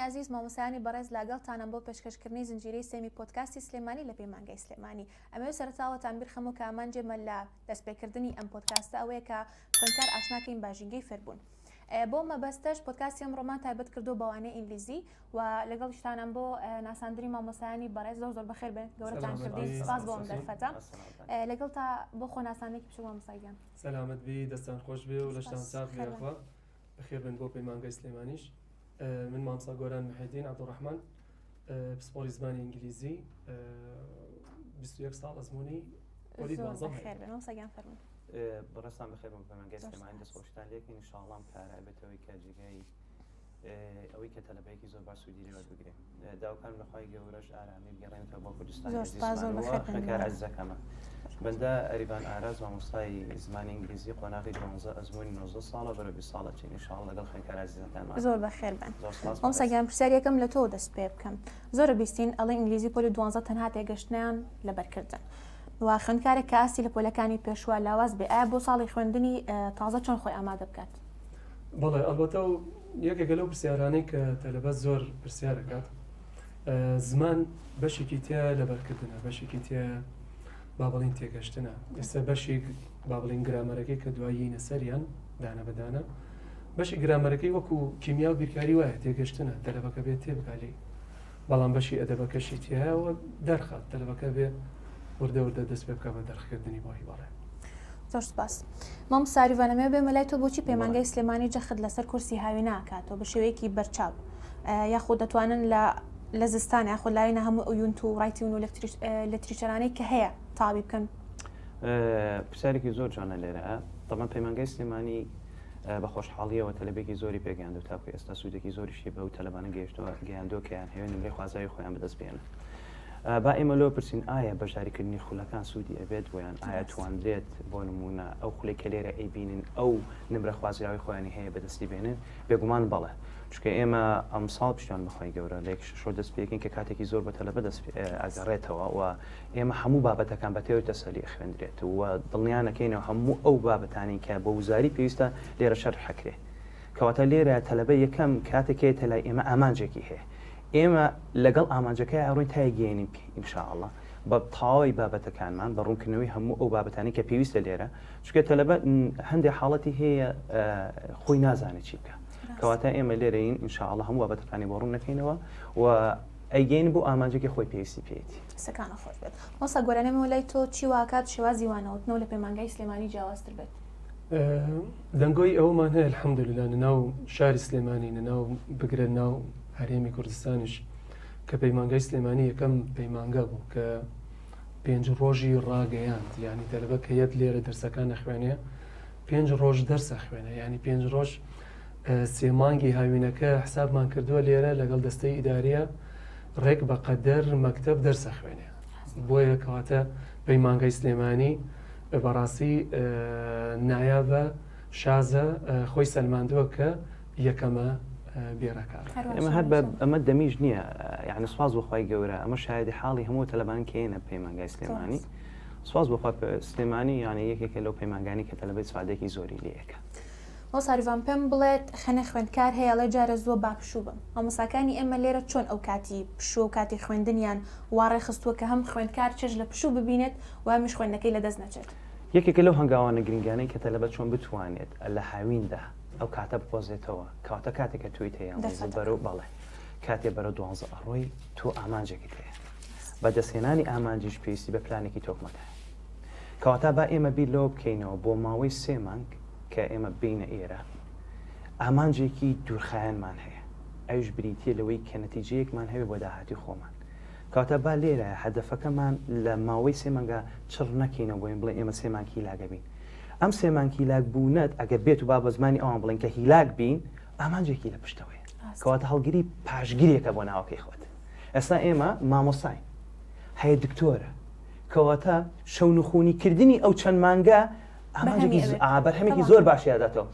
عزیز مامۆسایانی بەڕێز لەگەڵتانم بۆ پێشکەشکردنی زنجیرەی سێمی پۆدکاستی سلێمانی لە پەیمانگەی سلێمانی. ئەمەوێت سەرەتاوەتان بیرخەمەوە کە ئامانجێمە لە دەستپێکردنی ئەم پۆدکاستە ئەوەیە کە خوێندکار ئاشناکەین باژینگەی فێربوون. بۆ مەبەستەش پۆدکاستی ئەمڕۆمان تایبەت کردو بەوانەی ئینگلیزی و لەگەڵیشتانم بۆ ناساندنی مامۆسایانی بەڕێز زۆر بەخێر بێن گەورەتان کردی. سپاس بۆ ئەم دەرفەتە. لەگەڵ تا بۆ خۆ ناسانێکی بچوو مامۆسایگیان. سەلامەت بی، دەستان خۆش بێ و لەشتان چاک بێخوا بەخێر بن بۆ پەیمانگەی سلێمانیش. من مامۆستا گۆران محیدین عەبدوڕەحمان، پسپۆلی زمانی ئینگلیزی، 21 ساڵ ئەزموونی پۆلی 12 بەخێر بن. مامۆسایگیان فەرموون. بەڕێستان بەخێر بن پەیمانگەی سلێمانی دەستخۆشتان لێکین ئینشاءڵڵا کارایبێتەوەی کە جێگای ئەوەی کە تەلەبەیەکی زۆر باش سوودی لێوە بگرێت. داواکان لەخوای گەورەش ئارامی بگەڕێنێتەوە بۆ کوردستانی خوێندکار عەزیزەکەمە. بەندە ئەریبان ئاراز مامۆستای زمانی ئینگلیزی قۆناغی 12 ئەزموونی 19 ساڵە بەرەو 20 ساڵە چین ئینشاءڵڵا لەگەڵ خوێندکار عەزیزەکانمان. زۆر بەخێر بن. مامۆستایگیان پرسیارێکم لە تۆ دەست پێ بکەم. زۆر بیستین ئەڵێ ئینگلیزی پۆلی 12 تەنها تێگەشتنیان لەبەرکردن. و خوێندکارێک کە ئاستی لە پۆلەکانی پێشوە لاواز بێ، ئایا بۆ ساڵی خوێندنی تازە چۆن خۆی ئامادە بکات؟ بەڵێ ئەلبەتە و یەکێکە لەو پرسیارانەی کە تەلەبەت زۆر پرسیار دەکات. زمان بەشێکی تیا لەبەرکردنە، بەشێکی تیا با بڵین تێگەشتنە. ئێستا بەشی با بڵین گرامەرەکەی کە دوایینە سەریان دانە بەدانە، بەشی گرامەرەکەی وەکو کیمیا و بیرکاری وایە تێگەشتنە، تەلەبەکە بێت تێبگالی. بەڵام بەشی ئەدەبەکەشی تیایەوە دەرخات، تەلەبەکە بێ وردە وردە دەست پێ بکە بە دەرخکردنی بۆی. بەڵێ زۆر سپاس. مامۆستا ساریڤانەمێ بێمە لای تۆ بۆچی پەیمانگەی سلێمانی جەخت لەسەر کورسی هاوی ناکاتەوە بە شێوەیەکی بەرچاو، یاخود دەتوانن لە زستان یاخود لایەنە هەموو ئەویونت و ڕایتیون و لەتریچەرانەی کە هەیە تاوی بکەن؟ پرسیارێکی زۆر جوانە لێرە. طبعاً پەیمانگەی سلێمانی بە خۆشحاڵیەوە تەلەبێکی زۆری پێگەیاندووە تاکو ئێستا سوودێکی زۆریشی بەو تەلەبانە گەیشتووە کەیان هەوێ نمرەی خوازاوی خۆیان بەدەست بێنن. با ئێمە لۆ پرسین ئایا بەشداریکردنی خولەکان سوودی ئەبێت بۆیان، ئایا توانرێت بۆ نمونە ئەو خولەی کە لێرە ئەیبینن ئەو نمرە خوازراوی خۆیانی هەیە بەدەستی بێنن؟ بێگومان بەڵێ، چونکە ئێمە ئەم ساڵ پشتیان بەخوای گەورە لە یەکشەشۆ دەست پێکەین کە کاتێکی زۆر بە تەلەبە دەست ئەگەڕێتەوە و ئێمە هەموو بابەتەکان بە تێوەی تەسەلی خوێندرێت و دڵنیانەکەینەوە هەموو ئەو بابەتانی کە بە وزاری پێویستە لێرە شەرح حەکرێ. کەواتە لێرە تەلەبە یەکەم کاتێکێتە لای ئێمە ئامانجێکی هەیە، ئێمە لەگەڵ ئامانجەکەی ئاڕووی تایگەێنین ئینشاءڵڵا بە تەواوی بابەتەکانمان بە ڕوونکردنەوەی هەموو ئەو بابەتانی کە پێویستە لێرە، چونکە تەلەبە هەندێک حاڵەتی هەیە خۆی نازانێت چی بکە. کەواتە ئێمە لێرەین ئینشاءڵڵا هەموو بابەتەکانی بۆ ڕوون نەکەینەوە و ئەیگەین بۆ ئامانجێکی خۆی پێویستی پێێتی. سەکانە خۆش بێت. مامۆستا گۆرانێمەوە لای تۆ چی واکات شێوازی وانەوتنەوە لە پەیمانگەی سلێمانی جیاوازتر بێت؟ دەنگۆی ئەومان هەیە الحەمدولillah لەناو شاری سلێمانی، لەناو بگرە ناو هەرێمی کوردستانیش کە پەیمانگەی سلێمانی یەکەم پەیمانگە بوو کە 5 ڕۆژی ڕاگەیاند، یعنی تەلەبە کە یەک لێرە دەرسەکان نەخوێنێ 5 ڕۆژ دەرسە خوێنە، یعنی 5 ڕۆژ سێ مانگی هاوینەکە حسابمان کردووە لێرە لەگەڵ دەستەی ئیداریە ڕێک بە قەدەر مەکتەب دەرسە خوێنێ. بۆیە کەواتە پەیمانگەی سلێمانی بەڕاستی نایابە شازە خۆی سەلماندووە کە یەکەمە بێڕەکار. ئێمە هەر بە ئەمە دەمیژ نییە، یعنی سواز بەخوای گەورە ئەمە شایدی حاڵی هەموو تەلەبان کێنە پەیمانگای سلێمانی. سواز بەخوا سلێمانی یعنی یەکێکە لەو پەیمانگانی کە تەلەبەی سوادێکی زۆری لێیەکە. مامۆستا پێم بڵێت خەنە خوێندکار هەیە لە جارە زۆر باپشوو بم. مامۆستاکانی ئێمە لێرە چۆن ئەو کاتی پشوو و کاتی خوێندنیان واڕێ خستووە کە هەم خوێندکار چێژ لە پشوو ببینێت و هەمیش خوێندنەکەی لەدەست نەچێت؟ یەکێکە لەو هەنگاوانە گرنگانەی کە تەلەبە چۆن بتوانێت لە هاویندا ئەو کاتە بپۆزێتەوە، کەواتە کاتێکە توی هەیە بەرەو بەڵێ کاتێ بەرەو 12 ئەڕۆی تۆ ئامانجێکی هەیە، بەدەستهێنانی ئامانجیش پێویستی بە پلانێکی تۆکمەکە. کەواتە با ئێمە بیر لەوە بکەینەوە بۆ ماوەی 3 مانگ کە ئێمە بینە ئێرە ئامانجێکی دوورخایەنمان هەیە، ئەوش بریتە لەوەی کە نەتیجەیەکمان هەیە بۆ داهاتی خۆمان. کەواتە با لێرە هەدەفەکەمان لە ماوەی 3 مانگە چڕ نەکەینەوە بۆین بڵێ ئێمە 3 مانگ هیلاگە بین. ئەم 3 مانگ هیلاک بوونەت ئەگەر بێت و با بە زمانی ئەوان بڵێن کە هیلاک بین ئامانجێکی لە پشتەوەیە، کەواتە هەڵگیری پاشگیریەکە بۆ ناوەکەی خۆت. ئێستا ئێمە مامۆستاین، هەیە دکتۆرە، کەواتە شەونخوونیکردنی ئەو چەند مانگە بەرهەمێکی زۆر باشیاداتەوە.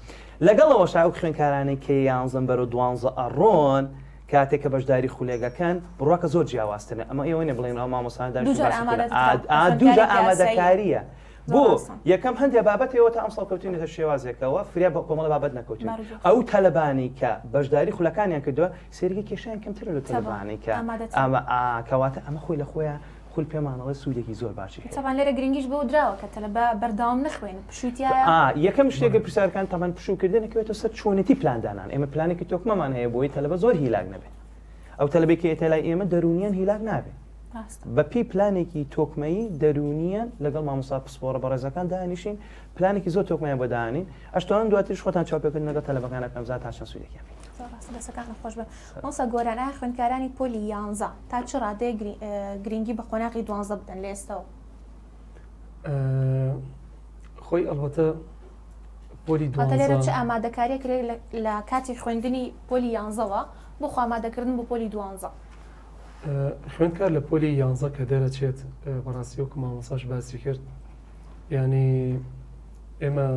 لەگەڵەوە شاو خوێندکارانەی کە 11 بەرەو 12 ئەڕۆن کاتێک کە بەشداری خولێگەکان بڕواکە زۆر جیاوازترە. ئەمە ئێوە نێ بڵێن ئەو مامۆستان دووجار ئامادەکاریە بۆ یەکەم هەندێک بابەتەوە تا ئەم ساڵکەوتنێتە شێوازێکەوە فریا بە کۆمەڵە بابەت نەکەوتین ئەو تەلەبانی کە بەشداری خولەکانیان کردووە سێرگی کێشیان کەمتر لە تەلەبانی کە کەواتە ئەمە خۆی لە خۆیان خول پێمانەوە سوودێکی زۆر باشی تەبان لێرە گرنگیش بۆ درراوە کە تەلەبە بەردەوام نخوێن پشوتیایە یەکەم شتێکە پرسیارەکان تەمان پشوکردنەکەوێتە سەر چۆنێتی پلاندانان ئێمە پلانێکی تۆکمەمان هەیە بۆی تەلەبە زۆر هیلاک نەبێت ئەو تەلەبێکی ئێتەلای ئێمە دەرونیان هیلاک نابێت بەپی پلانێکی تۆکمەیی دەرونیان لەگەڵ مامۆستا پسپۆرە بەڕێزەکان دانیشین پلانێکی زۆر تۆکمەیە بۆ داهێنین ئەشتوان دواتریش خۆتان چاپێکردن لەگەڵ تەلەبەکانەکەم زات تا چەند سوودێکیان دەسەکان خۆش بن مۆستا گۆران ئایا خوێندکارانی پۆلی 11 تا چ ڕادەیە گرنگی بە قۆناغی 12 بدەن لە ئێستەوە خۆی ئەڵبەتە پۆلی 12 لێرە چ ئامادەکاریەک لە کاتی خوێندنی پۆلی 11ەوە بۆ خۆ ئامادەکردن بۆ پۆلی 12 خوێندکار لە پۆلی 11 کە دەرەچێت بەڕاستی وەکو مامۆستاش باسی کرد یعنی ئێمە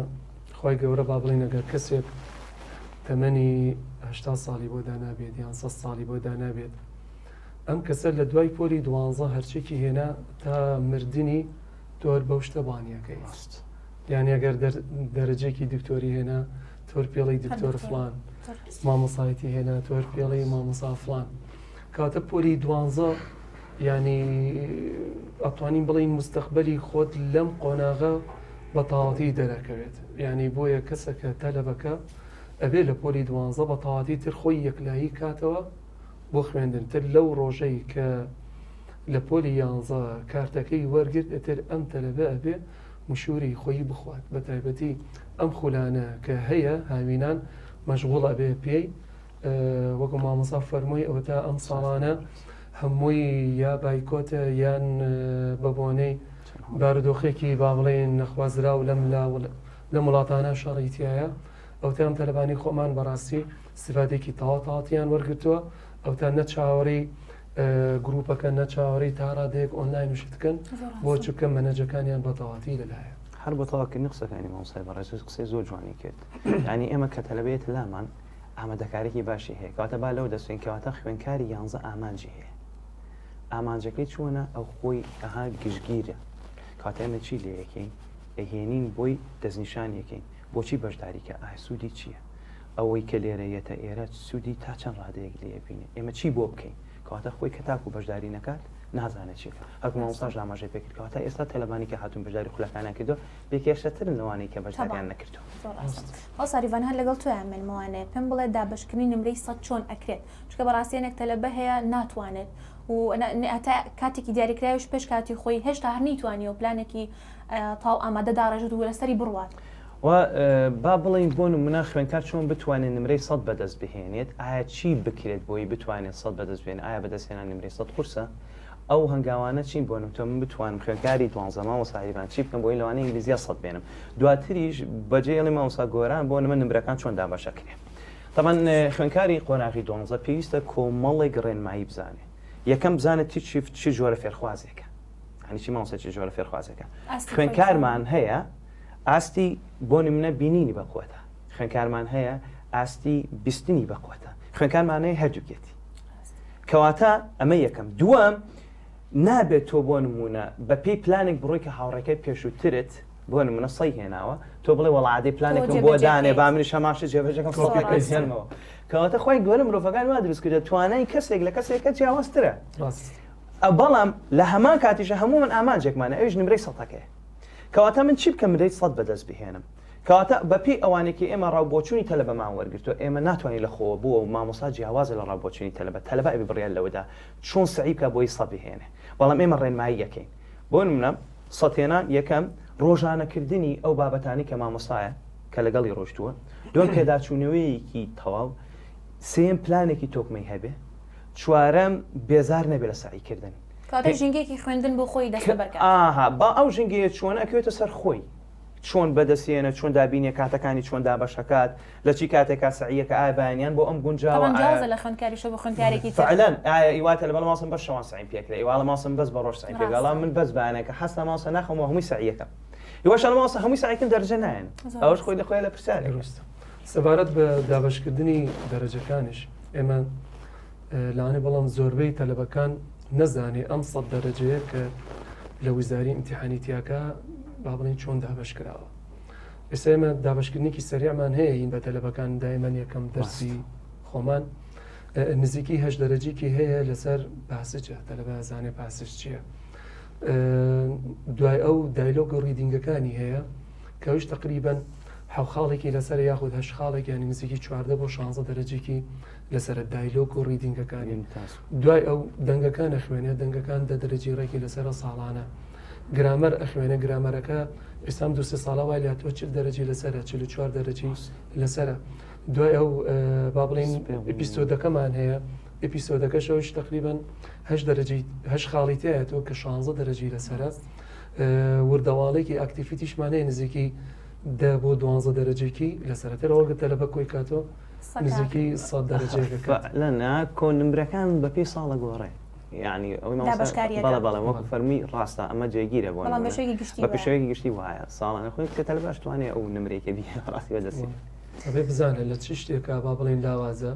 خی گەورە با بڵین ئەگەر کەسێک تەمەنی 80 ساڵی بۆ دانابێت یان 100 ساڵی بۆ دانابێت ئەم کەسە لە دوای پۆلی 12 هەرچێکی هێنا تا مردنی تۆر بەو شتە بانیەکەی یعنی ئەگەر دەرەجێکی دکتۆری هێنا تۆر پێڵی دکتۆر فلان مامۆسایەتی هێنا تۆر پێڵی مامۆسا فلان کاتە پۆلی 12 ینی ئەتوانین بڵین مستەقبەلی خۆت لەم قۆناغە بە تەواوەتی دەرەکەوێت یعنی بۆیە کەسەکە تەلەبەکە ئەبێ لە پۆلی 12 بە تەواوەتی تر خۆی یەکلایی کاتەوە بۆ خوێندن تر لەو ڕۆژەی کە لە پۆلی 11 کارتەکەی وەرگرت ئەتر ئەم تەلەبە ئەبێ مشوری خۆی بخوات بە تایبەتی ئەم خولانە کە هەیە هاوینان مەشغوڵ ئەبێ پێی وەکو مامۆستا فەرمووی ئەوە تا ئەم ساڵانە هەمووی یا بایکۆتە یان بەبوونەی بارودۆخێکی با بڵێن نەخوازرا و لەم وڵاتانە شەڕیتیایە ئەو تا ئەم تەلەبانی خۆمان بەڕاستی سفادێکی تاواتیان وەرگرتووە ئەو تا نەچاوەڕی گروپەکە نەچاوەڕی تا ڕادەیەک ئۆنلاین وشتکن بۆ چکە مەنەجەکانیان بە تەواتی لەلایە هەر بە تەواکردنی قسەکانی مامۆستای بەڕێز قسەی زۆر جوانی کرد ینی ئێمە کە تەلەبێت لامان ئامادەکارێکی باشی هەیە کەواتە با لەو دەستێن کەواتە خوێندکاری 11 ئامانجی هەیە ئامانجەکەی چوونە ئەو خۆی ئەها گشتگیرە کاتە ئێمە چی لێ یەکەین ئەهێنین بۆی دەستنیشانیەکەین بۆچی بەشداریکە ئایا سوودی چییە ئەوەی کە لێرەیەتە ئێرە سوودی تا چەند ڕادەیەک لێبینێ ئێمە چی بۆ بکەین کەواتە خۆی کە تاکو بەشداری نەکات نازانێت چیکە هەرکو مامۆستاش ئاماژەی پێ کرد کەواتە ئێستا تەلەبانی کە هاتوون بەشداری خولەکانیان کردو بێکێشەترن لەوانەی کە بەشداریان نەکردووە ئەو ساریڤان هەر لەگەڵ تۆیان منمەوانەیە پێم بڵێ دابشکردنی نمرەی 100 چۆن ئەکرێت چکە بەڕاستیەنێک تەلەبە هەیە ناتوانێت و هەتا کاتێکی دیاریکراویش پێش کاتی خۆی هێشتا هەر نیتوانی و پلانێکی تاو ئامادە داڕێژێت و لەسەری بڕوات و با بڵین بۆ نمونە خوێندکار چۆن بتوانێت نمرەی 100 بەدەست بهێنێت ئایا چی بکرێت بۆی بتوانێت 100 بەدەست بێن ئایا بەدەستهێنان نمرەی 100 قورسە ئەو هەنگاوانە چین بۆ نمتۆ من بتوانم خوێندکاری 12 مامۆستاییبان چی بکەم بۆی لەوانەیە ئینگلیزیە 100 بێنم دواتریش بەجێڵی مامۆستا گۆران بۆ نمە نمرەکان چۆن دابەشەکرێ تەمان خوێندکاری قۆناغی 12 پێویستە کۆمەڵێک ڕێنمایی بزانێت یەکەم بزانێت چی ژۆرە فێرخوازێکە هەنی چی مامۆستا چی ژۆرە فێرخوازێکە خوێندکارمان هەیە ئاستی بۆ نمونە بینینی بەقوتە خوێندکارمان هەیە ئاستی بیستنی بەقوتە خوێندکارمانەیە هەردووکێتی کەواتە ئەمە یەکەم دووەم نابێت تۆ بۆ نمونە بە پێی پلانێک بڕۆی کە هاوڕێکەکەی پێشووترت بۆ نمونە سەی هێناوە تۆ بڵێ وەڵعادەی پلانێکم بۆ دانێ با منیش هەماشە جێبەجەکەم فڵۆکەکەمەوە کەواتە خۆی گەورە مرۆڤەکان وا دروستکردە توانای کەسێک لە کەسێکە جیاوازترە بەڵام لە هەمان کاتیشە هەموو من ئامانجێکمانە ئەویش نمرەی سەڵتەکەیە کەواتە من چی بکەم نمرەی 100 بەدەست بهێنم کەواتە بەپی ئەوانێکی ئێمە ڕاوبۆچوونی تەلەبەمان وەرگرتووە ئێمە ناتوانین لە خۆوە بووە و مامۆستا جیاوازە لە ڕاوبۆچوونی تەلەبە ئەبێ بڕیان لەوەدا چۆن سعی بکە بۆی 100 بهێنێ بەڵام ئێمە ڕێنمایی یەکەین بۆ نمونە سەدهێنان یەکەم ڕۆژانەکردنی ئەو بابەتانی کە مامۆستایە کە لەگەڵی ڕۆشتووە دوم پێداچوونەوەیەکی تەواو سێم پلانێکی تۆکمەی هەبێ چوارەم بێزار نەبێ لە سعیکردن کاتە ژینگێکی خوێندن بۆ خۆی دەست بەرکات با ئەو ژینگەیە چۆن ئەکەوێتە سەر خۆی چۆن بەدەستێنە چۆن دابینێ کاتەکانی چۆن دابەشەکات لە چی کاتێکا سعیەکە ئایا بەیانیان بۆ ئەم گونجاوە لە خوێندکاریشە بۆ خوێندکارێکی فعلەن ئایا ئیواتە لە بەڵ ماسم بەش شەوان سعیم پێکرێ ئیواڵە ماسم بەس بە ڕۆژ سعیم پێگەڵا من بەس بەیانەکە حەستا ماسە ناخەم و هەمووی سعیەکە ئیواشە لە ماسە هەمووی سعیکن دەرەجە نایەن ئەوش خۆی لە خۆی لە پرسیارێک سەبارەت بە دابەشکردنی دەرەجەکانیش ئێمە لەوانەیە بەڵام زۆربەی تەلەبەکان نەزانێ ئەم 100 دەرەجەیە کە لە ویزاری ئیمتیحانی تیاکە با بڵێن چۆن دابش کراوە. ئێستا ئێمە دابشکردنێکی سەریعمان هەیە هین بە تەلەبەکان دایمەن یەکەم دەرسی خۆمان نزیکی 8 دەرەجێکی هەیە لەسەر پاسجە تەلەبە زانێ پاسج چییە. دوای ئەو دایلۆگ و ڕیدینگەکانی هەیە کەوش تقریبان حەوخاڵێکی لەسەر یاخود هەش خاڵێک ینی نزیکی 14 بۆ 16 دەرەجێکی لەسەر دایلۆگ و ڕیدینگەکانی. دوای ئەو دەنگەکان ئەخوێنێ دەنگەکان دەرەجی ڕێکی لەسەر ساڵانە. گرامەر ئەخوێنە گرامەرەکە ئێستام 2 ساڵە وای لاتۆ 40 دەرەجی لەسەرە 44 دەرەجی لەسەرە. دوای ئەو با بڵێن ئپیسۆدەکەمان هەیە ئپیسۆدەکە شەوش تقریبان 8 خاڵی تایەتەوە کە 16 دەرەجی لەسەرە. وردەواڵێکی ئاکتیڤیتیشمانەیە نزیکی 10 بۆ 12 دەرەجێکی لەسەرەتر ئەوگە تەلەبە کۆی کاتۆ نزیکی 100 دەرەجێکەکە لەنا کۆنمبرەکان بە پێی ساڵە گۆڕێ. یعنی ئەوەی بەڵە وەکو فەرمی ڕاستە ئەمە جێگیرە بۆ بە پێشەوەیەکی گشتی وایە ساڵانە خۆی کە تەلەبەش توانێت ئەو نمرێکە بی ڕاستی بەدەستی. ئەبێ بزانە لە چ شتێکە با بڵێن لاوازە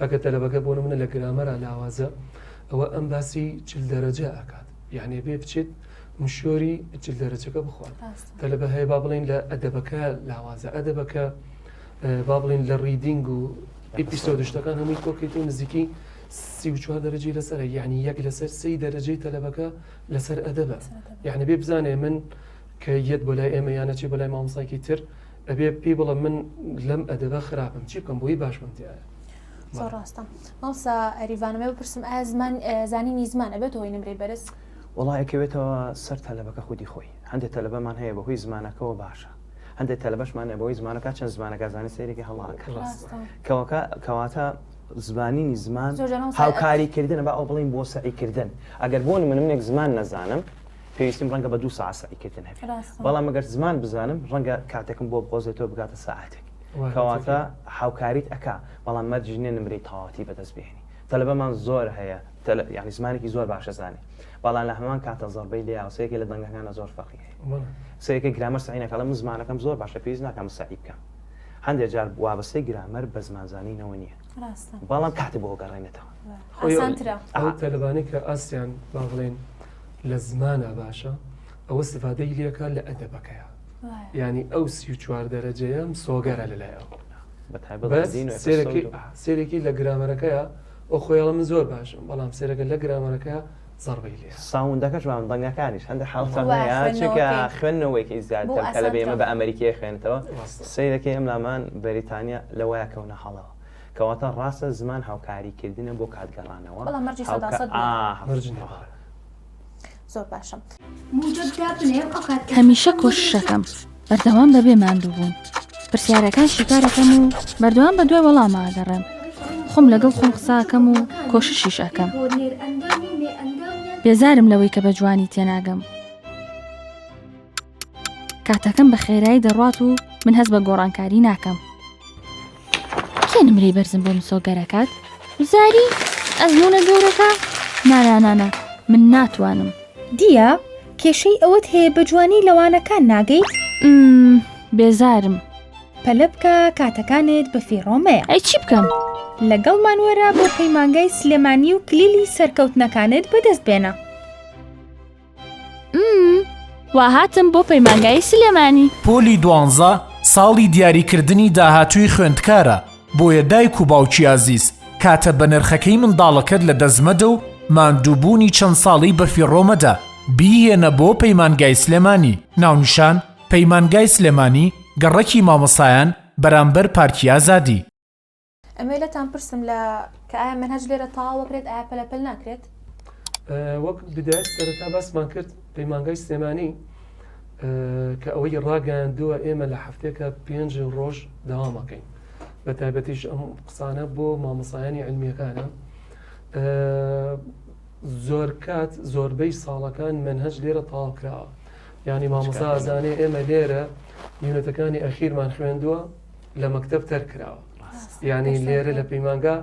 ئەگە تەلەبەکە بۆ منە لە گرامەرە لاوازە ئەوە ئەم باسی 40 دەرەجە ئاکات یعنی بێ بچێت مشۆری 40 دەرەجەکە بخوات. تەلەبە هەیە با بڵێن لە ئەدەبەکە لاوازە ئەدەبەکە با بڵێن لە ڕیدینگ و ئپیسۆدشتەکان هەمووی کۆکیت و نزیکی 34 دەرەجی لەسەر یعنی یەک لەسەر 3 دەرەجەی تەلەبەکە لەسەر ئەدەبە. یعنی بێ بزانێ من کە یەت بۆ لای ئێمە یانە چی بۆ لای مامۆستایەکی تر ئەبێ پێی بڵم من لەم ئەدەبە خراپم چی بکەم بۆی باش من تایە. زۆر ڕاستە. مامۆستا ئەریڤانەمە بپرسم ئایا زانینی زمان ئەبێتەوەی نمرەی بەرز؟ وڵای ئەکەوێتەوە سەر تەلەبەکە خودی خۆی هەندێک تەلەبەمان هەیە بەهۆی زمانەکەەوە باشە هەندێک تەلەبەشمان هەیە بەهۆی زمانەکە چەند زمانەکە زانی سەیرێکی هەڵاکە کەواتە زبانینی زمان هاوکاریکردنە بە ئەو بڵین بۆ سعیکردن ئەگەر بۆن منێک زمان نەزانم پێویستیم ڕەنگە بە 2 ساعت سعیکردن هەبێت بەڵام ئەگەر زمان بزانم ڕەنگە کاتێکم بۆ بۆزێتەوە بگاتە ساعتێک کەواتە هاوکاریت ئەکا بەڵام مەرجینێ نمرەی تەواوەتی بەدەست بهێنی. تەلەبەمان زۆر هەیە یعنی زمانێکی زۆر باشە زانێ بەڵام لە هەمان کاتە زۆربەی لێ سەیەکی لە دەنگەکانە زۆر فەقی هەیە سەیەکە گرامەر سعینەکە لەم زمانەکەم زۆر باشە پێویست ناکەم سعی بکەم. هەندێک جار وابەستەی گرامەر بە زمانزانینەوە نییە بەڵام کاتی بۆ گەڕێنێتەوە. ئەو تەلەبانی کە ئاسیان با بڵێن لە زمانە باشە ئەوە استفادەی لێکە لە ئەدەبەکەیە ینی ئەو 34 دەرەجەیە سۆگەرە لەلایەوە سێرێکی لە گرامەرەکەیە ئەو خۆیڵە من زۆر باشم بەڵام سێرەکە لە گرامەرەکە زەربەی لێ ساوندەکەش وان دەنگەکانیش هەندێک حاڵتەیە چونکە خوێندنەوەیکی زیاتر تەلەبێ ئێمە بە ئەمریکی خوێنێتەوە سەیرەکەی ئەم لامان بەریتانیا لەوەیە کەونە هەڵەوە کەواتە ڕاستە زمان هاوکاریکردنە بۆ کاتگەڕانەوە زۆر باشە. هەمیشە کۆششەکەم بەردەوام بەبێ ماندوو بوون پرسیارەکان شیکارەکەم و بەردەوام بە دوای وەڵام ئاگەڕێم خۆم لەگەڵ خۆم قساکەم و کۆششیش ئەەکەم بێزارم لەوەی کە بە جوانی تێناگەم کاتەکەم بە خێرایی دەڕات و من هەست بە گۆڕانکاری ناکەم. کێ نمرەی بەرزم بۆ مسۆگەرەکات؟ زاری ئەزمونە گەورەکە؟ نانانانە من ناتوانم. دیە کێشەی ئەوەت هەیە بە جوانی لەوانەکان ناگەیت؟ بێزارم. پەلە بکە کاتەکانت بە فیڕۆمەیە. ئەی چی بکەم؟ لەگەڵمان وەرە بۆ پەیمانگای سلێمانی و کلیلی سەرکەوتنەکانت بەدەست بێنە. وا هاتم بۆ پەیمانگای سلێمانی. پۆلی 12 ساڵی دیاریکردنی داهاتووی خوێندکارە بۆیە دایک و باوکی ئازیز کاتە بە نرخەکەی منداڵەکەت لە دەزمەدە و ماندووبوونی چەند ساڵی بەفیڕۆمەدا بیهێنە بۆ پەیمانگای سلێمانی. ناونیشان پەیمانگای سلێمانی گەڕەکی مامۆسایان بەرامبەر پارکی ئازادی. ئەمەلەتان پرسم لە کە ئایا منهەج لێرە تەواو بکرێت ئایا پەلەپەل ناکرێت؟ وەک بدایت سەرەتا باسمان کرد پەیمانگای سلێمانی کە ئەوەی ڕاگەاندووە ئێمە لە هەفتێکە 5 ڕۆژ داوامەکەین بە تایبەتیش ئەم قسانە بۆ مامۆسایانی علمیەکانە زۆر کات زۆربەی ساڵەکان منهەج لێرە تەواو کراوە ینی مامۆستا ئازانێ ئێمە لێرە یونەتەکانی ئەخیرمان خوێندووە لە مەکتەب تەرکراوە یعنی لێرە لە پەیمانگا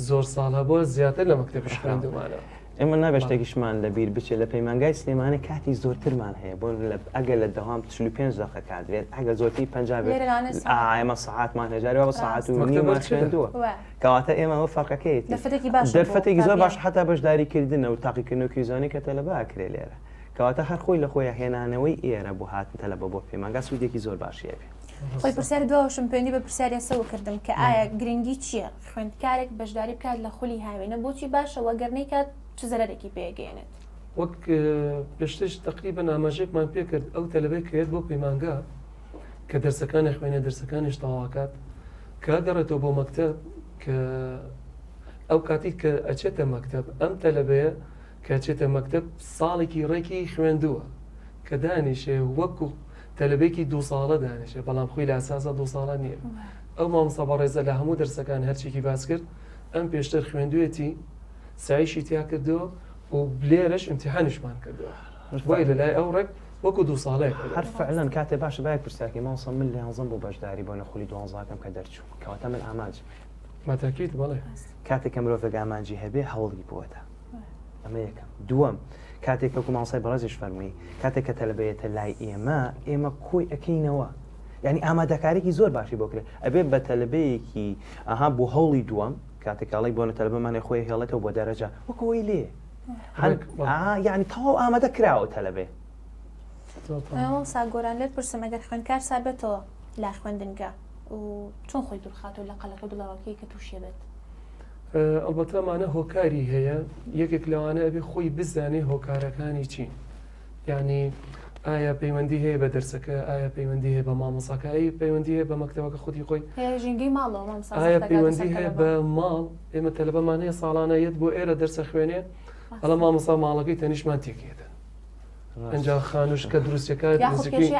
زۆر ساڵە بۆ زیاتر لە مەکتەبش خوێندومانە. ئێمە نابێت شتێکیشمان لەبیر بچێت لە پەیمانگای سلێمانی کاتی زۆرترمان هەیە بۆ ئەگەر لە دەوام 45 دقیقە کاتێت ئەگەر زۆرتی 50 ئێمە ساعتمان هەژارەوە بە ساعت و نیممان خوێندووە کەواتە ئێمە ئەوە فەرقەکەیەتی دەرفەتێکی زۆر باش حتا بەشداریکردنە و تاقیکردنەوە کیزانی کە تەلەبە ئەکرێ لێرە کەواتە هەر خۆی لە خۆی هێنانەوەی ئێرە بۆ هاتن تەلەبە بۆ پەیمانگا سوودێکی زۆر باشیە بێ. خۆی پرسیاری دووەشم پەیوەندی بە پرسیاری ئێسەوە کردم کە ئایا گرنگی چییە خوێندکارێک بەشداری بکات لە خولی هاوێنە بۆچی باشە وەگەر کات چ زەرێکی پێگەێنێت؟ وەک پێشتش تقریبا ئاماژەیەکمان پێکرد ئەو تەلەبەی کەوێت بۆ پەیمانگا کە دەرسەکانی خوێنێ دەرسەکانیش تەواوکات کە گەڕێتەوە بۆ مەکتەب کە ئەو کاتی کە ئەچێتە مەکتەب ئەم تەلەبەیە کە چێتە مەکتەب ساڵێکی ڕێکی خوێندووە کە دانیشێ وەکو تەلەبێکی 2 ساڵە دانیشێ بەڵام خۆی لە ئاساسە 2 ساڵە نییە. ئەو مامۆستا بەڕێزە لە هەموو دەرسەکان هەرچێکی باس کرد ئەم پێشتر خوێندوێتی سایشی تیا کردەوە و لێرەش امتحانیشمان کردەوە بۆی لەلای ئەو ڕێک وەکو 2 ساڵەیە هەر فعلەن کاتێ باشە باید پرسیارکی مامۆستا من لە 11 بۆ بەشداری بۆ نەخولی 12کەم کە دەرچوو کەواتە من ئاماج ماتاکیت بەڵێ کاتێک کە مرۆڤێک ئامانجی هەبێ هەوڵی بۆتە ئەمە یەکەم. دووەم کاتێک کە مامۆستای بەڕێزیش فەرمووی کاتێک کە تەلەبەیەتە لای ئێمە کۆی ئەکەینەوە یعنی ئامادەکارێکی زۆر باشی بۆ کرێت ئەبێ بە تەلەبەیەکی ئەها بۆ هەوڵی دووەم کاتێکڵی بۆنە تەلەبەمانێ خۆی هێڵێتەوە بۆ دەرەجە وەکەوەی لێ یعنی تەواو ئامادە کراوە تەلەبێ. ساگۆران لێت پرسم ئەگەر خوێندکار سابێتەوە لا خوێندنگە و چۆن خۆی دوورخات و لە قەلەکە دڵاوەکەی کە تووشێ بێت؟ ئەلبەتەمانە هۆکاری هەیە یەکێک لەوانە ئەبێ خۆی بزانێ هۆکارەکانی چین یعنی ئایا پەیوەندی هەیە بە دەرسەکە ئایا پەیوەندی هەیە بە مامۆساکە ئەی پەیوەندی هەیە بە مەکتەبەکە خودی خۆی ژینگەی ماڵەوە ئایا پەیوەندی هەیە بە ماڵ ئێمە تەلەبەمان هەیە ساڵانە یەت بۆ ئێرە دەرسە خوێنێ بەڵام مامۆستا ماڵەکەی تەنیشمان تێکێتن ئەنجا خانوش کە دروستەکە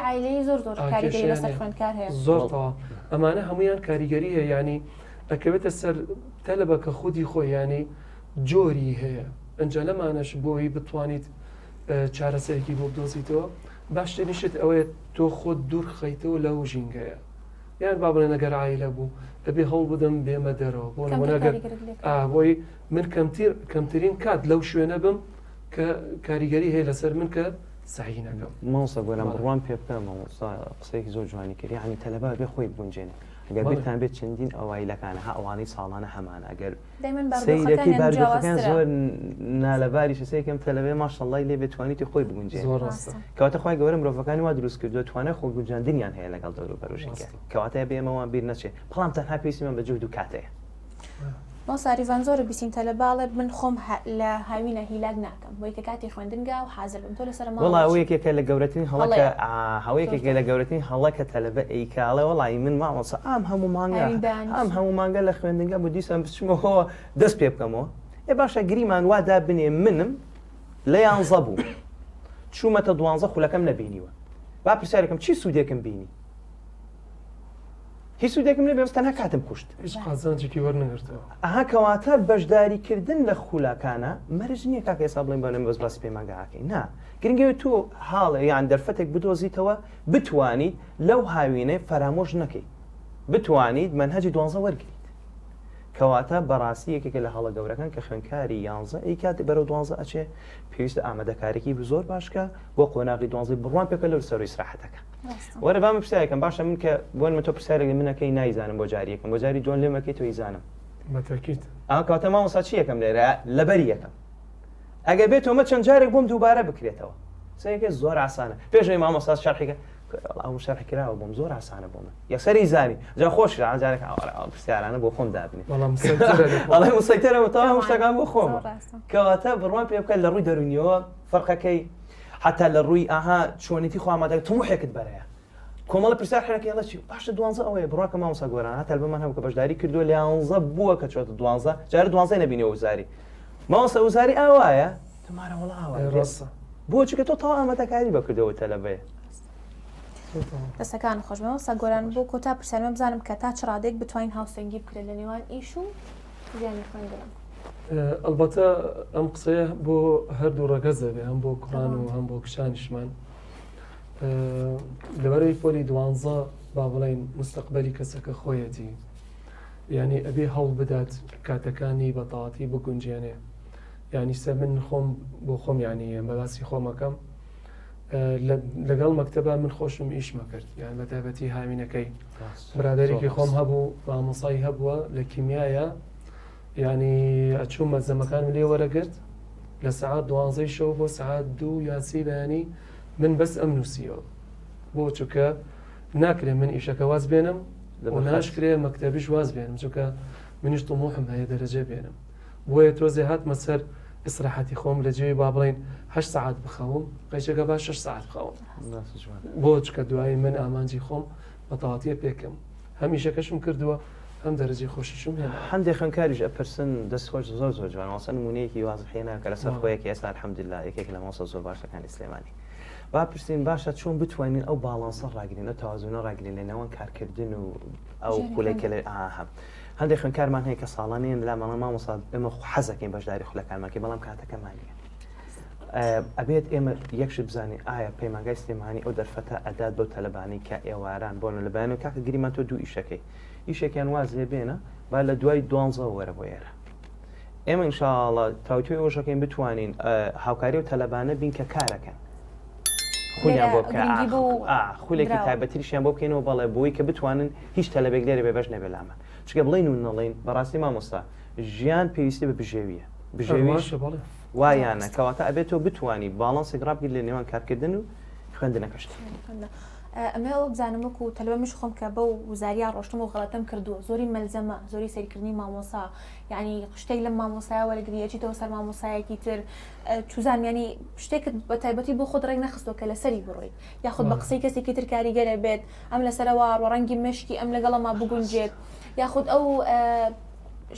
عیلەی زۆر کاریگەری لەسەر خوێندکار هەیە زۆرتەوە ئەمانە هەمویان کاریگەری هەیە ینی ئەکەوێتە سەر تەلەبە کە خودی خۆی ینی جۆری هەیە ئەنجا لەمانەش بۆی بتوانیت چارەسەرێکی بۆ بدۆزیتەوە باشترینیشت ئەوەیە تۆ خۆت دوور خەیتەوە لەو ژینگەیە یان با بڵێ نەگەر عیلە بوو ئەبێ هەوڵ بدەم بێمە دەرەوە بۆ نەگەر بۆی من کەمترین کات لەو شوێنە بم کە کاریگەری هەیە لەسەر من کە سعی نەکەم. مامۆستا گۆران بڕوان پێ بکەم مامۆستا قسەیەکی زۆر جوانی کرد یعنی تەلەبە بێ خۆی بگونجێنێ ئەگەر بێتان بێت چەندین ئەوایلەکانە ها ئەوانەی ساڵانە هەمانە ئەگەر سەیرەکەی باردۆخەکان زۆر نالەباری سەیەکەم تەلەبێ ماشەڵڵای لێ بێتوانیتی خۆی بگونجێن کەواتە خۆی گەورە مرۆڤەکانی وا دروست کردو توانای خۆ گونجاندنیان هەیە لەگەڵ دەور و بەروژینگە کەواتە بێمەوان بیر نەچێت بەڵام تەنها پێویستیمان بە جهد و کاتەیە. مۆساریڤان زۆرە بیسیم تەلەباڵێ من خۆم لە هاوینە هیلاک ناکەم بۆی کە کاتی خوێندنگا و حازر بم تۆ لەسەر وڵا ئەو یەکێکە لە گەورەترین هەڵەکە هەوەیەکێکە لە گەورەترین هەڵەکە تەلەبە ئەیکاڵێ وڵی من مامۆستا ئەم هەموو مانگە لە خوێندنگە بۆ دیسان بچمەوە دەست پێ بکەمەوە ئێ باشە گریمان وادا بنێ منم لە 11 بوو چوومەتە 12 خولەکەم نەبینیوە با پرسیارەکەم چی سوودێکم بینی هیچ سوودێکم نەبێ تەنها کاتم کوشت هیچ قازانجێکی وەرنەگرتەوە ئەها کەواتە بەشداریکردن لە خولەکانە مەرج نییە کاکە ئێستا بڵێن بەنێم بەس باسی پەیمانگاکەی نا گرنگەوە تۆ حاڵە یان دەرفەتێک بدۆزیتەوە بتوانیت لەو هاوینەی فەرامۆژ نەکەی بتوانیت منهەجی 12 وەرگیت کەواتە بەڕاستی یەکێکە لە هەڵە گەورەکان کە خوێندکاری 11 ئەی کاتی بەرەو 12 ئەچێ پێویستە ئامادەکارێکی زۆر باشکە بۆ قۆناغی 12 بڕوان پێکە لەو سەروی سراحەتەکە وەرە بام پرسیارێکم باشە من کە بۆن تۆ پرسیارێک منەکەی نایزانم بۆ جاریەکەم بۆ جاری دوۆن لێمەکەی تۆ ئیزانم بەتەکیت کەواتە مامۆستا چی یەکەم لێرە لەبەری یەکەم ئەگەر بێت تۆمە چەند جارێک بۆم دووبارە بکرێتەوە سەیەکە زۆر ئاسانە پێشەوەی مامۆستا شەرحێکە ئەو شەرحکراوە بۆم زۆر ئاسانە بۆ من یەکسەری زانی جا خۆش جارێک پرسیارانە بۆ خۆم دابنێ ئەڵێ مسەیتەرەوە تا هەموو شتەکان بۆ خۆم کەواتە بڕوان پێ بکەن لە ڕووی دەرونیەوە فەرقەکەی حتا لە ڕووی ئاها چۆنیتی خۆ ئامادە تەموحێکت بەرەیە کۆمەڵە پرسیار حێنەکە ئەڵە چی باشە 12 ئەوەیە بڕواکە مامۆستا گۆران هەتا بەمان هەبوو کە بەشداری کردووە لە 11 بووە کە چۆتە 12 جارە 12 نەبینەوە وزاری مامۆستا وزاری ئاوایە تمارە وەڵا ئاوایە ڕاستە بۆچی کە تۆ تەواو ئامادەکاری بەکردەوە تەلەبەیە دەستەکان خۆشمەوە سەگۆران بۆ کۆتا پرسیارمە بزانم کە تا چ ڕادێک بتوانین هاوسەنگی بکرێت لە نێوان ئیش و ژیانی خوێندنگە. ئەلبەتە ئەم قسەیە بۆ هەردوو ڕەگەزە بێ هەم بۆ کوڕان و هەم بۆ کشانیشمان لەبەرەوەی پۆلی 12 با بڵێن مستەقبەلی کەسەکە خۆیەتی یعنی ئەبێ هەوڵ بدات کاتەکانی بەتەواتی بگونجێنێ یعنی سە من خۆم بۆ خۆم یعنی بە باسی خۆمەکەم لەگەڵ مەکتەبە من خۆشم ئیشمە کرد یان بە تایبەتی هاوینەکەی برادێکی خۆم هەبوو مامۆسایی هەبووە لە کیمیایە ینی ئەچوو مەزەمەکانم لێ وەرەگرت لە سعات 12 شەو بۆ سعات 2 یاسی بەیانی من بەس ئەم نووسیەوە بۆ چونکە ناکرێ من ئیشەکە واز بێنم و ناشکرێ مەکتەبیش واز بێنم چونکە منیش طموحم هەیە دەرەجێ بێنم بۆیە تۆزێ هاتمە سەر ئیسراحەتی خۆم لە جێی با بڵێن 8 ساعت بخەوم ڕێچەکە با 6 ساعت بخەوم بۆ چکە دوایی من ئامانجی خۆم بە تەواوەتیە پێکەم هەمیشەکەشم کردووە هەم دەرەجەی خۆشیشم هێنا هەندێک خوێندکاریش ئەپرسن دەستخۆش زۆر جوان واسە نمونەیەکی وازحێنە کە لەسەر خۆیەکی ئێستا الحەمدوللا یەکێک لە مۆسە زۆر باشەکانی سلێمانی با پرسین باشە چۆن بتوانین ئەو باڵانسە ڕاگرین ئەو تەوازونە ڕاگرین لە نێوان کارکردن و ئەو خولێکە لە هەندێک خوێندکارمان هەیە کە ساڵانەیەن لا ماڵە مامۆستا ئێمە حەزەکەین بەشداری خولەکانمانکە بەڵام کاتەکەمان نییە ئەبێت ئێمە یەکش بزانین ئایا پەیمانگای سلێمانی ئەو دەرفەتە ئەدات بەو تەلەبانی کە ئێواران بۆن لە بەیان و کاکە گریمان تۆ دوو ئیشەکەی ئیشێکیان واز لێ بێنە با لە دوای 12 وەرە بۆ ئێرە ئێمە ئینشاءڵڵا تاوتوی ئەوژەکەین بتوانین هاوکاری و تەلەبانە بین کە کارەکەن خۆیان بۆ بکە خولێکی تایبەتیشیان بۆ بکەینەوە بەڵێ بۆی کە بتوانن هیچ تەلەبێک لێرە بێبەش نەبێ لامە چکە بڵین و نەڵین بەڕاستی مامۆستا ژیان پێویستی بە بژێویە بژێویش وایانە کەواتە ئەبێت تۆ بتوانی باڵانسێک ڕابگیر لە نێوان کارکردن و خوێندنەکەشت ئەمە ئەوە بزانم وەکو تەلەبەمیش خۆم کە بەو وزاریە ڕۆشتم و غەڵەتەم کردووە زۆری مەلزەمە زۆری سەرکردنی مامۆسا یعنی شتێک لە مامۆسایە وەرەگریەکیتەوە سەر مامۆسایەکی تر چوزان ینی شتێکت بە تایبەتی بۆ خۆت ڕێک نەخستەوە کە لەسەری بڕۆیت یاخود بە قسەی کەسێکی تر کاریگەرە بێت ئەم لەسەرەوە ڕەنگی مشکی ئەم لەگەڵەما بگونجێت یاخود ئەو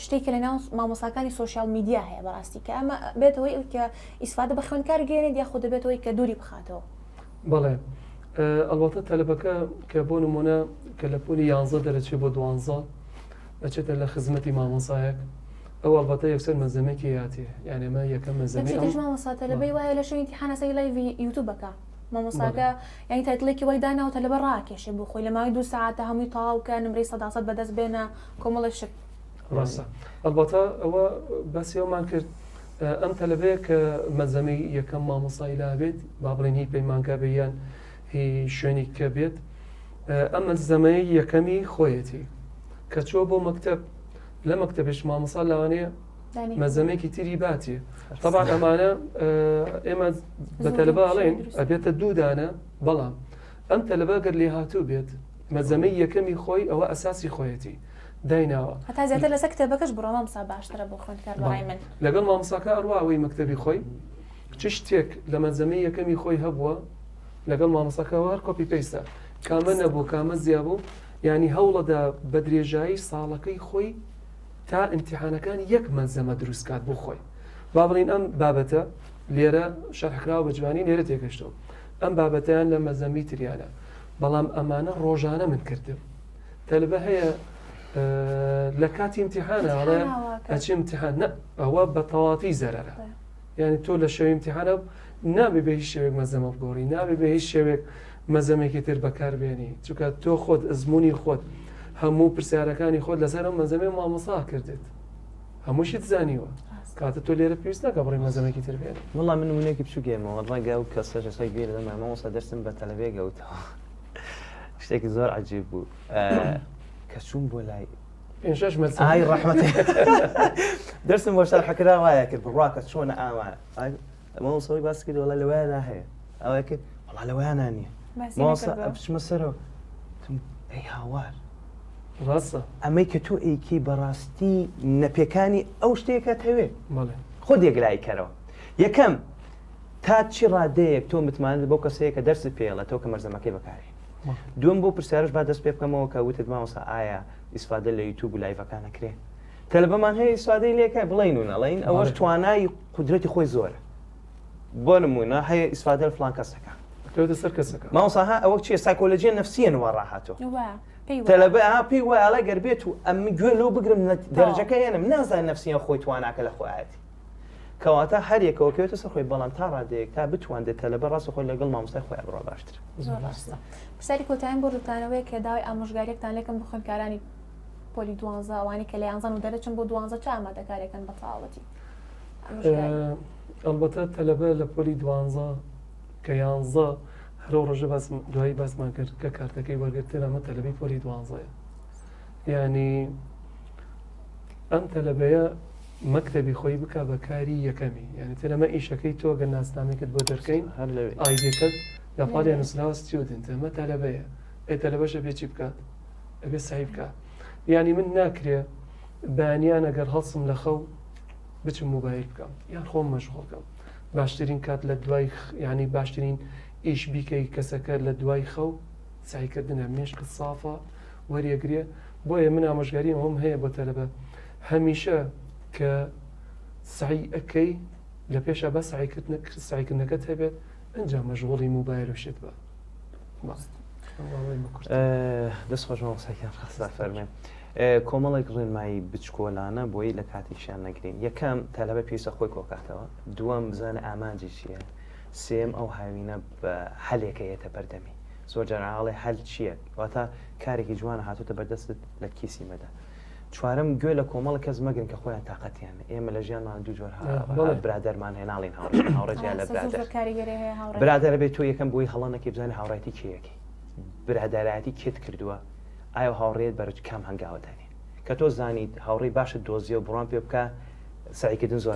شتێکە لە ناو مامۆساکانی سوۆشیال میدیا هەیە بەڕاستی کە ئەمە بێتەوەی کە ئیسفادە بە خوێندکار گەێنێت یاخود دەبێتەوەی کە دووری بخاتەوە بەڵێ ئەڵباتە تەلەبەکە کە بۆ نمونە کە لە پولی 11 دەرەچێت بۆ 12 دەچێتە لە خزمەتی مامۆسایەک ئەو ئەڵباتە یەکسەر مەزەمێکی هاتیە یعنی ئەمە یەکەم مەزەمی مامۆسا تەلەبەی وایە لە شوێنی امتحانەسەی لایڤی یوتیوبەکە مامۆساکە یعنی تایتڵێکی وای داناوە تەلەبە ڕاکێشێ بۆ خۆی لە ماوەی 2 ساعتە هەمووی تەواوکە نمرەی 100% بەدەست بێنە کۆمەڵی شت ڕاستە ئەلباتە ئەوە باسی ئەومان کرد ئەم تەلەبەیە کە مەزەمەی یەکەم مامۆسایی لا بێت با بڵێن هی پەیمانگا بێیان هی شوێنی کە بێت ئەم مەزەمەی یەکەمی خۆیەتی کە چۆ بۆ مەکتەب لە مەکتەبش مامۆسا لەوانەیە مەزەمێکی تری باتیە طبعا ئەمانە ئێمە بە تەلەبە ئەڵێن ئەبێتە دوو دانە بەڵام ئەم تەلەبە گەر لێ هاتوو بێت مەزەمەی یەکەمی خۆی ئەوە ئەساسی خۆیەتی دایناوە هەتا زیاتر لەسەر کتێبەکەش بڕۆ مامۆستا باشترە بۆ خوێندکار بەڕای من لەگەڵ مامۆساکە ئەڕواوەی مەکتەبی خۆی چ شتێک لە مەزەمەی یەکەمی خۆی هەبووە لەگەڵ مامۆساکەوە هەر کۆپی پێیستە کامە نەبوو کامە زیابوو ینی هەوڵەدا بە درێژایی ساڵەکەی خۆی تا ئیمتیحانەکان یەک مەزەمە دروستکات بۆ خۆی با بڵین ئەم بابەتە لێرە شەرحکراوە بە جوانی لێرە تێگەشتەوە ئەم بابەتیان لە مەزەمی تریانە بەڵام ئەمانە ڕۆژانە من کردم تەلبە هەیە لە کاتی ئیمتیحانە ئەڵێ ئەچی ئیمتیحان نە ئەوە بە تەواتی زەرەرە یعنی تۆ لە شەوی ئیمتیحانە نابێ بە هیچ شێوێک مەزەمە بگۆڕی نابێ بە هیچ شێوێک مەزەمێکی تر بەکاربێنی چونکە تۆ خۆت ئەزمموی خۆت هەموو پرسیارەکانی خۆت لەسەر ئەم مەزەمێ مامۆسا کردێت هەمووشی زانیوە کاتە تۆ لێرە پێویست ناکە بڕی مەزەمێکی تر بێن وڵا من نمونەیەکی بچووکێمەوە ڕەنگە ئەو کەسەی گوێ لەدەم مامۆستا دەرسم بە تەلەڤێ گەوتەوە شتێکی زۆر عەجیب بوو کە چوون بۆ لای پێنج مەزەم ئای ڕەحمەتی دەرسم بۆ شەرحەکرا وایە کرد بڕاکە چۆنە ئاوایە مامۆسەوەی باس کرد وەڵا لەوایە هەیە ئەوەیە کرد وەڵا لەوایانە نییە مامۆستا بچمە سەرەوە ئەی هاوار ڕاستە ئەمەی کە تۆ ئەیکی بەڕاستی نەپێکانی ئەو شتێکەکە هەوێ خۆ دێگلای کەرەوە یەکەم تا چی ڕادەیەک تۆ متمانێت بۆ کەسەیە کە دەرست پێڵە تۆ کە مەرزەمەکەی بەکاری دوم بۆ پرسیارش با دەست پێ بکەمەوە کە وتت مامۆستا ئایا ئیسفادە لە یوتیوب و لایڤەکانە کرێ تەلەبەمان هەیە ئیسفادەی لێکای بڵین و نەڵین ئەوەش توانای قودرەتی خۆی زۆرە بۆ نمونە هەیە ئیسفادە لە فڵان کەسەکە سەر کەسەکە مامۆستا ئەوە چیە سایکۆلۆژیە نەفسیە نوە ڕاهاتۆ تەلەبە پێی وایە ئەڵێ گەر بێت و ئەم گوێ لەو بگرم دەرەجەکە هێنم نازانێت نەفسیە خۆی تواناکە لە خۆیەتی کەواتە هەر یەکەوە کەوێتە سەر خۆی بەڵام تا ڕادەیەک تا بتوانێت تەلەبە ڕاستە خۆی لەگەڵ مامۆستای خۆی بڕۆ باشتر پرسیاری کۆتاییان بۆ ڕوتانەوەی کە داوای ئامۆژگاریەکتان لێکم بە خوێندکارانی پۆلی 12 ئەوانی کە لە 11 و دەرەچن بۆ 12 چ ئامادەکاریەکەن بە تەواوەتی ئەلبەتە تەلەبە لە پۆلی 12 کە 11 هەرو ڕۆژە دوایی باسمان کرد کە کارتەکەی وەرگرتن ئەمە تەلەبی پۆلی 12 یعنی ئەم تەلەبەیە مەکتەبی خۆی بکە بە کاری یەکەمی یعنی تەنەمە ئیشەکەی تۆ گە ناسنامێکت بۆ دەرکەین ئایدەکەت لەپاڵی نووسراوە ستیودنتە مە تەلەبەیە تەلەبەشە بێچی بکات ئەبێ سعی بکات یعنی من ناکرێ بەیانیان ئەگەر هەڵسم لە خەو بچم موبایل بکەم یان خۆم مەشغوڵکەم باشترین کات لە دوای ینی باشترین ئیش بیکەی کەسەکە لە دوای خەو سعیکردنە مێشک سافە وەریەگرێ بۆیە من ئامۆژگاریم هەم هەیە بۆ تەلەبە هەمیشە کە سعی ئەەکەی لە پێشە بە سعیکردنەکەت هەبێت ئەنجام مەژغوڵی موبایل و شت بە دەست خۆشەوە سەکیان خەستا فەرمێ کۆمەڵێک ڕێنمایی بچکۆلانە بۆی لە کاتێکیان نەگرین یەکەم تەلەبە پێویستە خۆی کۆکاتەوە دووەم بزانە ئامانجی چییە سێم ئەو هاوینە بە هەلێکەیەتە بەردەمی زۆر جەرعاڵێ هەل چییە واتە کارێکی جوانە هاتوتە بەردەستت لە کیسی مەدە چوارم گوێ لە کۆمەڵە کەس مەگرن کە خۆیان تااقەتیان ئێمە لە ژیانمان دوو جۆر برادەرمان هێناڵین هاوڕێجیان لە برادەرە بێت تۆ یەکەم بۆی هەڵانەکەی بزانانی هاوڕێتی کێیەکی برادەرایەتی کێت کردووە ئایا هاوڕێت بەرج کام هەنگاوەدانی کە تۆ زانیت هاوڕێی باشە دۆزیە و بڕوان پێ بکە سعیکردن زۆر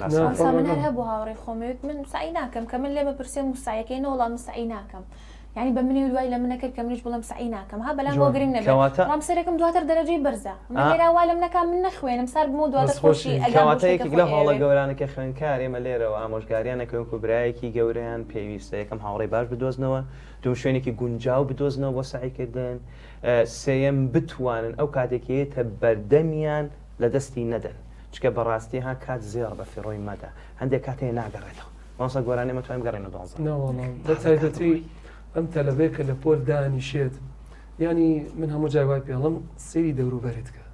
من هەر هەبوو هاوڕێی خۆمەوێت من سعی ناکەم کە من لێ بەپرسێم و سایەکەی نەوەڵام سعی ناکەم یعنی بە منی دوای لە منەکەت کە منیش بڵم سعی ناکەم ها بەلام بۆ گرنگ نەبێت ڕام سەرێکم دواتر دەرەجەی بەرزە منێراوا لەم نەکام من نەخوێنم سەر بمە و دواتر خۆشی ئەگەواتەیەکی لە هەوڵە گەورانەکە خوێنکار ئێمە لێرەوە ئامۆژگاریانەکەن کوبرایەکی گەوریان پێویستە یەکەم هاوڕێی باش بدۆزنەوە دوم شوێنێکی گونجاو بدۆزنەوە بۆ سعیکردن سێیەم بتوانن ئەو کاتێکیتە بەردەمیان لە دەستی نەدەن چکە بەڕاستی ها کات زێڕ بە فێڕۆی مەدە هەندێک کاتێ ناگەڕێتەوە ماسە گۆرانێ مەتوانین گەڕێنە دۆزە بەتایبەتی ئەم تەلەبەیەکە لە پۆل دانیشێت ینی من هەموو جاوای پێڵم سێری دەوروبەرێتکە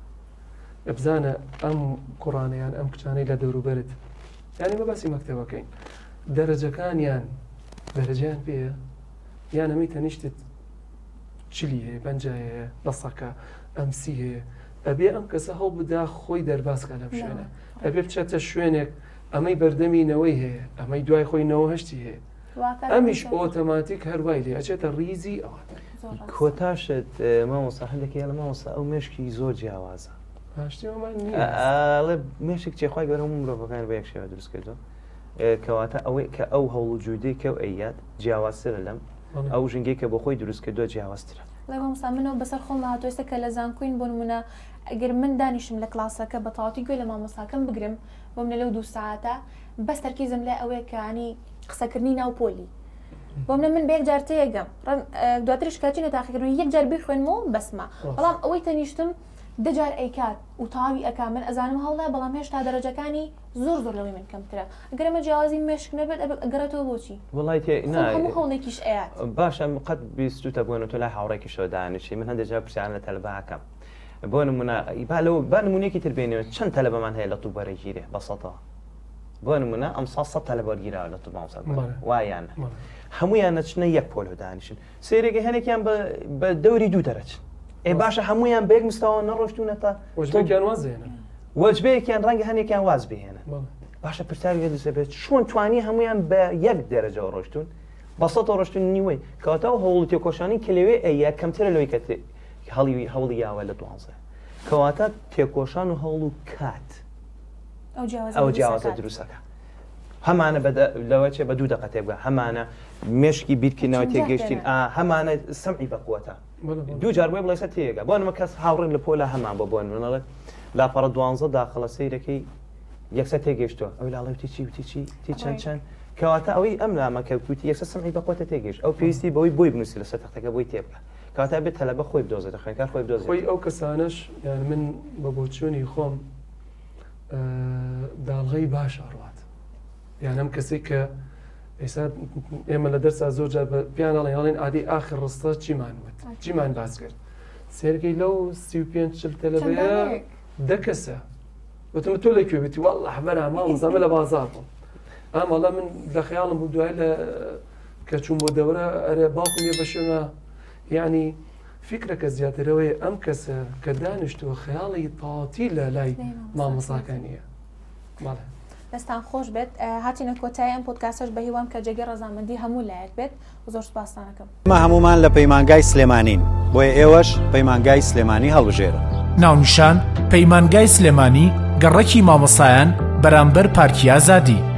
بزانە ئەم کوڕانەیان ئەم کچانەی لە دەوروبەرت ینی بەباسی مەکتەبەکەین دەرەجەکانیان دەرەجیان پێە یان ئەمەی تەنیشتت چلی هەیە پەنجایە دەسەکە ئەمسی هەیە ئەبێ ئەم کەسە هەڵ بدا خۆی دەرباسکە لەم شوێنە ئەبێ بچێتە شوێنێک ئەمەی بەردەمینەوەی هەیە ئەمەی دوای خۆی 9هشتی هەیە ئەمیش ئۆتۆماتیک هەروای لێ ئەچێتە ریزی ئەوە کۆتاشت مامۆستا هەندێکی لە مامۆستا ئەو مێشکی زۆر جیاوازە مێشک چێخوای گەرە مرۆڤەکان بە یەک شێوە دروست کردو کەواتە ئەوەی کە ئەو هەوڵ و جوودەی کە و ئەیات جیاوازترە لەم ئەو ژنگەی کە بۆ خۆی دروست کردو جیاوازترە لە مامۆستا منەوە بەسەر خۆم هاتوێستە کە لە زانکۆین بۆ نمونە ئەگەر من دانیشم لە کلاسەکە بە تەواوی گوێ لە مامۆستاکەم بگرم بۆم لەو 2 ساعتە بەس تەرکیزم لە ئەوەیە کەانی قسەکردنی ناوپۆلی بۆم لە من بە یەک جار تێگەم دواترش کاچینە تاقیکردن یەک جار بیخوێنمەوە بەسمە بەڵام ئەوەی تەنیشتم دەجار ئەیکات و تاوی ئەکا من ئەزانم هەڵدا بەڵام هێشتا دەرەجەکانی زۆر لەوەی من کەمترە ئەگەرمە جیاوازی مێشک نەبێت ئەگەرێتەوە بۆچی وڵای هەموو هەوڵێکیش ئەیات باشە قەت بیستوتە بوونە تۆ لای هاوڕێکی شۆ دانیشی من هەندێک جار پرسیان لە تەلەبەکەم بۆ نمونە با نمونەیەکی تر بێنەوە چەند تەلەبەمان هەیە لە تووبەرە گیرێ بەسەتەوە بۆ نمونە ئەم 100 تەلەبەر گیراوە لە تووبەمسە وایانە هەمویان نەچنە یەک پۆلۆ دانیشن سێرێکی هەنێکیان بە دەوری دوو دەرەچن باشە هەمویان بەیەک مستەوە نەڕۆشتونە تا وەجبەیەکیان ڕەنگە هەنێکیان واز بهێنن باشە پرسیارێک دەبێت چۆن توانی هەمویان بە یەک دەرەجەوە ڕۆشتون بەسەتە ڕۆشتون نیوەی کەواتەوە هەوڵ تێکۆشانی کە لەوێ ئەیە کەمترە لەوەی کە هەوڵی یاوە لە 12 کەواتە تێکۆشان و هەوڵ و کات ئەو جیاوازە دروستەکە هەمانە لەوە چێ بە 2 دقە تێبگە هەمانە مێشکی بیرکردنەوە تێگەشتین هەمانە سەمعی بەقووەتە دوو جار بۆی بڵێسە تێگە بۆ نمە کەس هاوڕێن لە پۆلە هەمان بۆ بۆن منەڵێت لاپەڕە 12 داخڵە سەیرەکەی یەکسە تێگەشتووە ئەوی لاڵێ تی چەند کەواتە ئەوەی ئەم لامەکەوتی یەکسە سەمعی بەقووەتە تێگەشت ئەو پێویستی بەوەی بۆی بنووسی لەسەر تەختەکە بۆی تێبکە کەواتە بێت تەلەبە خۆی بدۆزێتە خوێنکار خۆی بدۆزێت خۆی ئەو کەسانش یان من بە بۆچوونی خۆم داڵغەی باش ئەڕوات یان ئەم کەسێک کە ئێستا ئێمە لە دەرسا زۆر جار پیانەڵێ هەڵێن ئادی ئاخر ڕستە چیمان وت چیمان باس کرد سێرگەی لەو 35 تەلەبەیە 10 کەسە وتم تۆ لەکوێ والله حەبەرە ماڵزەمە لە بازار بووم ئەمەڵە من لە خەیاڵم بوو دوای لە کە چوون بۆ دەورە ئەرێ باوکم یە بەشێمە یعنی فکرەکە زیاترەوەی ئەم کەسە کە دانیشتووە خەیاڵی تاواتی لە لای مامۆساکانیە بەڵێ دەستان خۆش بێت هاتیینە کۆتایی ئەم پۆدکاستەش بە هیوام کە جێگەی ڕەزامەندی هەموو لایەک بێت و زۆر سوپاسانەکەم ئێمە هەمومان لە پەیمانگای سلێمانین بۆیە ئێوەش پەیمانگای سلێمانی هەڵبژێرە ناونیشان پەیمانگای سلێمانی گەڕەکی مامۆسایان بەرامبەر پارکی ئازادی.